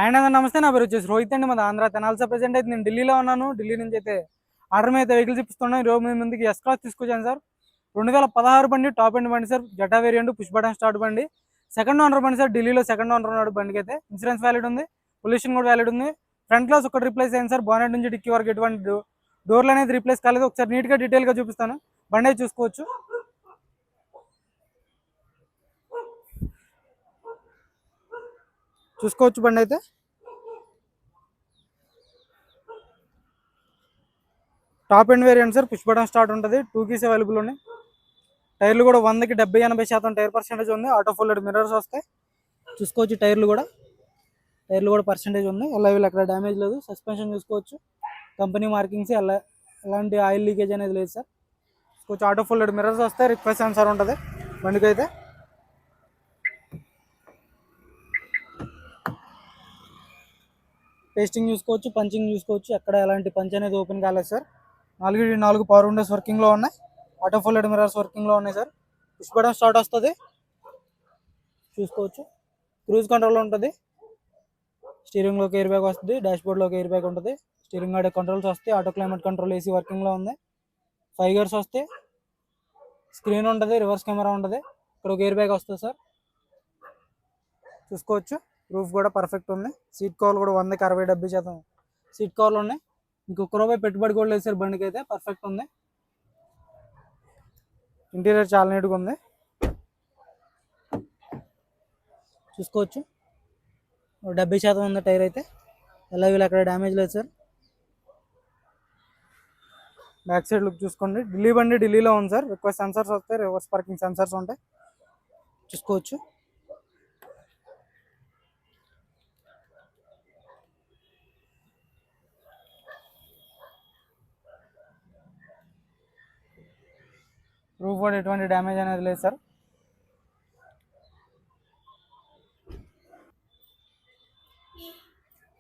And అందరూ నమస్తే. నా పేరు వచ్చేసి రోహిత్ అండి. మన ఆంధ్ర తెనాల్సా ప్రెజెంట్ అయితే నేను ఢిల్లీలో ఉన్నాను. ఢిల్లీ నుంచి అయితే ఆర్డర్ మీద వెహికల్స్ ఇప్పిస్తున్నాను. ఈరోజు మీ ముందుకి ఎస్ క్లాస్ తీసుకొచ్చాను సార్. 2016 బండి, టాప్ ఎండ్ బండి sir. Zeta variant, push button start బండి. సెకండ్ ఓనర్ బండి సార్. ఢిల్లీలో సెకండ్ ఓనర్ ఉన్నాడు బండికి అయితే. ఇన్సూరెన్స్ వ్యాలిడ్ ఉంది, పొల్యూషన్ కూడా వ్యాలిడ్ ఉంది. ఫ్రంట్ గ్లాస్ ఒకటి రీప్లేస్ అయింది సార్. బానెట్ నుంచి డిక్కీ వరకు ఎటువంటి డోర్లు అనేది రీప్లేస్ కాలేదు. ఒకసారి నీట్గా డీటెయిల్గా చూపిస్తాను. బండి అయితే చూసుకోవచ్చు. బండి అయితే top end variant sir. Push button start ఉంటుంది. 2 కీస్ అవైలబుల్ ఉన్నాయి. టైర్లు కూడా 100కి 70-80% టైర్ పర్సెంటేజ్ ఉంది. ఆటో ఫోల్డెడ్ మిర్రర్స్ వస్తాయి. చూసుకోవచ్చు. టైర్లు కూడా పర్సెంటేజ్ ఉంది. వీళ్ళు ఎక్కడ డ్యామేజ్ లేదు. సస్పెన్షన్ చూసుకోవచ్చు. కంపెనీ మార్కింగ్స్, ఎలాంటి ఆయిల్ లీకేజ్ అనేది లేదు సార్. చూసుకోవచ్చు. ఆటో ఫోల్డెడ్ మిర్రర్స్ వస్తాయి. రిక్వెస్ట్ సెన్సార్ ఉంటుంది బండికి అయితే. పేస్టింగ్ చూసుకోవచ్చు, పంచింగ్ చూసుకోవచ్చు. ఎక్కడ ఎలాంటి పంచ్ అనేది ఓపెన్ కాలేదు సార్. 4 పవర్ విండోస్ వర్కింగ్లో ఉన్నాయి. ఆటో ఫోల్డెడ్ మిర్రర్స్ వర్కింగ్లో ఉన్నాయి సార్. పుష్ బటన్ స్టార్ట్ వస్తుంది. చూసుకోవచ్చు. క్రూజ్ కంట్రోల్ ఉంటుంది. స్టీరింగ్లోకి ఎయిర్ బ్యాగ్ వస్తుంది. డాష్ బోర్డ్లోకి ఎయిర్ బ్యాగ్ ఉంటుంది. స్టీరింగ్ ఆడే కంట్రోల్స్ వస్తాయి. ఆటో క్లైమేట్ కంట్రోల్, ఏసీ వర్కింగ్లో ఉంది. 5 గేర్స్ వస్తాయి. స్క్రీన్ ఉంటుంది. రివర్స్ కెమెరా ఉంటుంది. ఇక్కడ ఒక ఎయిర్ బ్యాగ్ వస్తుంది సార్. చూసుకోవచ్చు. రూఫ్ కూడా పర్ఫెక్ట్ ఉంది. సీట్ కవర్లు కూడా 100కి 60-70% సీట్ కవర్లు ఉన్నాయి. ఇంకొక రూపాయి పెట్టుబడి కూడా లేదు సార్ బండికి అయితే. పర్ఫెక్ట్ ఉంది. ఇంటీరియర్ చాలా నీట్గా ఉంది. చూసుకోవచ్చు. 70% ఉంది టైర్ అయితే. వీళ్ళు అక్కడ డ్యామేజ్ లేదు సార్. బ్యాక్ సైడ్ లుక్ చూసుకోండి. ఢిల్లీ బండి ఢిల్లీలో ఉంది సార్. రిక్వెస్ట్ సెన్సర్స్ వస్తాయి. రివర్స్ పార్కింగ్ సెన్సర్స్ ఉంటాయి. చూసుకోవచ్చు. రూఫ్ కూడా ఎటువంటి డ్యామేజ్ అనేది లేదు సార్.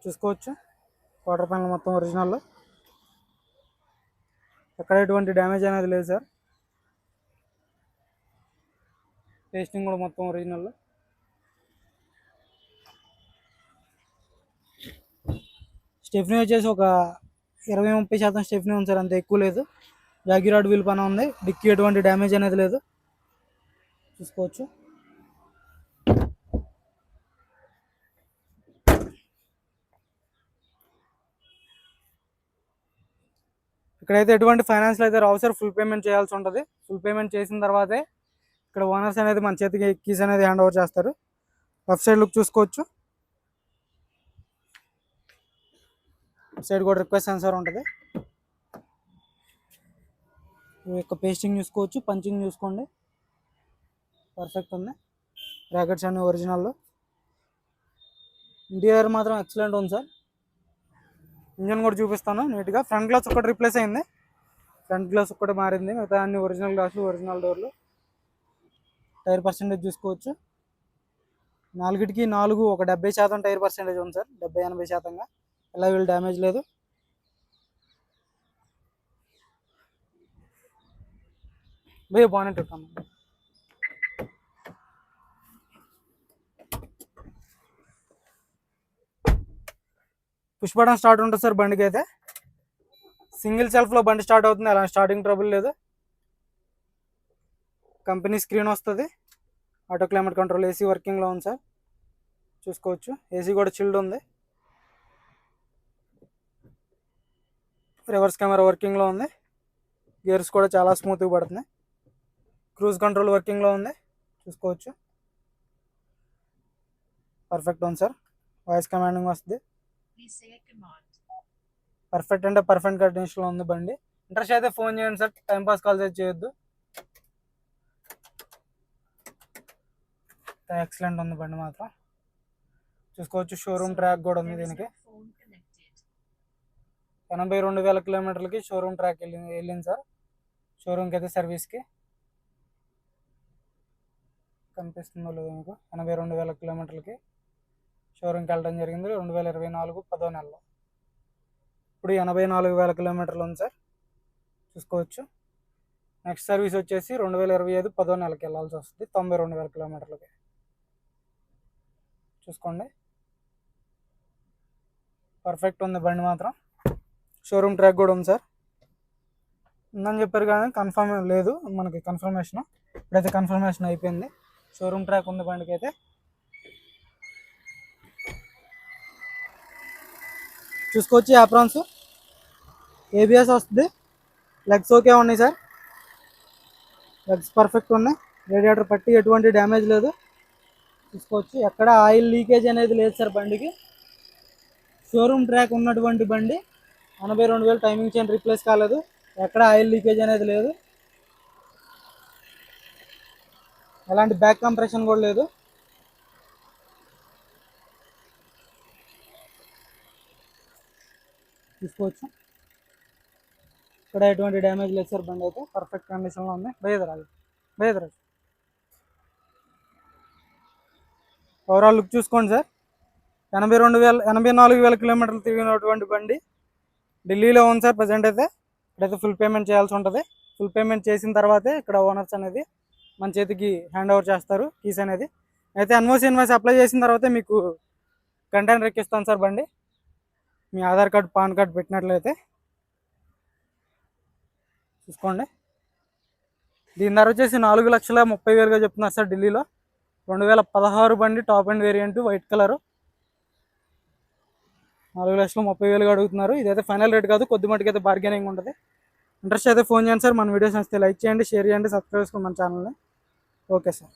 చూసుకోవచ్చు. క్వార్టర్ ప్యానల్ మొత్తం ఒరిజినల్. ఎక్కడ ఎటువంటి డ్యామేజ్ అనేది లేదు సార్. పేస్టింగ్ కూడా మొత్తం ఒరిజినల్. స్టెఫ్నీ వచ్చేసి ఒక 20-30% స్టెఫ్నీ ఉంది సార్. అంత ఎక్కువ లేదు. జాగిరాడ్ వీల్ పైన ఉంది. డిక్కీ ఎటువంటి డ్యామేజ్ అనేది లేదు. చూసుకోవచ్చు. ఇక్కడైతే ఎటువంటి ఫైనాన్స్లో అయితే రావు సార్. ఫుల్ పేమెంట్ చేయాల్సి ఉంటుంది. ఫుల్ పేమెంట్ చేసిన తర్వాతే ఇక్కడ ఓనర్స్ అనేది మన చేతికి కీస్ అనేది హ్యాండ్ ఓవర్ చేస్తారు. లెఫ్ట్ సైడ్ లుక్ చూసుకోవచ్చు. సైడ్ కూడా రిక్వెస్ట్ సెన్సార్ ఉంటుంది. ఈ యొక్క పేస్టింగ్ చూసుకోవచ్చు. పంచింగ్ చూసుకోండి. పర్ఫెక్ట్ ఉంది. బ్రాకెట్స్ అన్ని ఒరిజినల్లో. ఇంటీరియర్ మాత్రం ఎక్సలెంట్ ఉంది సార్. ఇంజన్ కూడా చూపిస్తాను నీట్గా. ఫ్రంట్ గ్లాస్ ఒకటి రీప్లేస్ అయింది. ఫ్రంట్ గ్లాస్ ఒక్కటి మారింది. మిగతా అన్ని ఒరిజినల్ గ్లాసులు, ఒరిజినల్ డోర్లు. టైర్ పర్సెంటేజ్ చూసుకోవచ్చు. 4కి 4 ఒక 70% టైర్ పర్సెంటేజ్ ఉంది సార్. 70-80%గా. వీళ్ళు డ్యామేజ్ లేదు. భయ బానెట్ పెట్టాను. పుష్ బటన్ స్టార్ట్ ఉంటుంది సార్ బండికి అయితే. సింగిల్ సెల్ఫ్లో బండి స్టార్ట్ అవుతుంది. అలా స్టార్టింగ్ ట్రబుల్ లేదు. కంపెనీ స్క్రీన్ వస్తుంది. ఆటో క్లైమేట్ కంట్రోల్, ఏసీ వర్కింగ్లో ఉంది సార్. చూసుకోవచ్చు. ఏసీ కూడా చిల్డ్ ఉంది. రివర్స్ కెమెరా వర్కింగ్లో ఉంది. గేర్స్ కూడా చాలా స్మూత్గా పడుతున్నాయి. క్రూజ్ కంట్రోల్ వర్కింగ్లో ఉంది. చూసుకోవచ్చు. పర్ఫెక్ట్ ఉంది సార్. వాయిస్ కమాండింగ్ వస్తుంది. పర్ఫెక్ట్ అంటే పర్ఫెక్ట్ కండిషన్లో ఉంది బండి. ఇంట్రెస్ట్ అయితే ఫోన్ చేయండి సార్. టైంపాస్ కాల్ అయితే చేయొద్దు. ఎక్సలెంట్ ఉంది బండి మాత్రం. చూసుకోవచ్చు. షోరూమ్ ట్రాక్ కూడా ఉంది దీనికి. 82,000 కిలోమీటర్లకి షోరూమ్ ట్రాక్ వెళ్ళింది సార్. షోరూమ్కి అయితే సర్వీస్కి. కనిపిస్తుందో లేదో మీకు. 82,000 కిలోమీటర్లకి షోరూమ్కి వెళ్ళడం జరిగింది 2024 10వ నెలలో. ఇప్పుడు 84,000 కిలోమీటర్లు ఉంది సార్. చూసుకోవచ్చు. నెక్స్ట్ సర్వీస్ వచ్చేసి 2025 10వ నెలకి వెళ్ళాల్సి వస్తుంది. 92,000 కిలోమీటర్లకి. చూసుకోండి. పర్ఫెక్ట్ ఉంది బండి మాత్రం. షోరూమ్ ట్రాక్ కూడా ఉంది సార్. ఉందని చెప్పారు కానీ కన్ఫర్మ్ లేదు మనకి కన్ఫర్మేషన్. ఇప్పుడైతే కన్ఫర్మేషన్ అయిపోయింది. షోరూమ్ ట్రాక్ ఉంది బండికి అయితే. చూసుకోవచ్చు యాప్రాన్స్, ఏబిఎస్ వస్తుంది. లెగ్స్ ఓకే ఉన్నాయి సార్, లెగ్స్ పర్ఫెక్ట్ ఉన్నాయి. రేడియేటర్ పట్టి ఎటువంటి డ్యామేజ్ లేదు. చూసుకోవచ్చు ఎక్కడ ఆయిల్ లీకేజ్ అనేది లేదు సార్ బండికి. షోరూమ్ ట్రాక్ ఉన్నటువంటి బండి. 82,000 టైమింగ్ చైన్ రీప్లేస్ కాలేదు. ఎక్కడ ఆయిల్ లీకేజ్ అనేది లేదు. ఎలాంటి బ్యాక్ కంప్రెషన్ కూడా లేదు. చూసుకోవచ్చు ఇక్కడ ఎటువంటి డ్యామేజ్ లేదు సార్. బండి అయితే పర్ఫెక్ట్ కండిషన్లో ఉంది. బయదరాజు ఓవరాల్ లుక్ చూసుకోండి సార్. 84,000 కిలోమీటర్లు తిరిగినటువంటి బండి ఢిల్లీలో ఉంది సార్ ప్రజెంట్ అయితే. ఇక్కడైతే ఫుల్ పేమెంట్ చేయాల్సి ఉంటుంది. ఫుల్ పేమెంట్ చేసిన తర్వాతే ఇక్కడ ఓనర్స్ అనేది మన చేతికి హ్యాండ్ ఓవర్ చేస్తారు కీస్ అనేది. అయితే ఇన్వాయిస్ అప్లై చేసిన తర్వాతే మీకు కంటైనర్ ఎక్కిస్తాను సార్ బండి. మీ ఆధార్ కార్డు పాన్ కార్డు పెట్టినట్లయితే చూసుకోండి. దీని ధర వచ్చేసి 4,30,000గా చెప్తున్నారు సార్ ఢిల్లీలో. 2016 బండి, top end variant, white colour. 4,30,000గా అడుగుతున్నారు. ఇదైతే ఫైనల్ రేట్ కాదు, కొద్ది మట్టుకు అయితే బార్గెనింగ్ ఉంటుంది. ఇంట్రెస్ట్ అయితే ఫోన్ చేయండి సార్. మన వీడియోస్ నచ్చితే లైక్ చేయండి, షేర్ చేయండి, సబ్స్క్రైబ్ చేసుకోండి మన ఛానల్ని. Okay sir.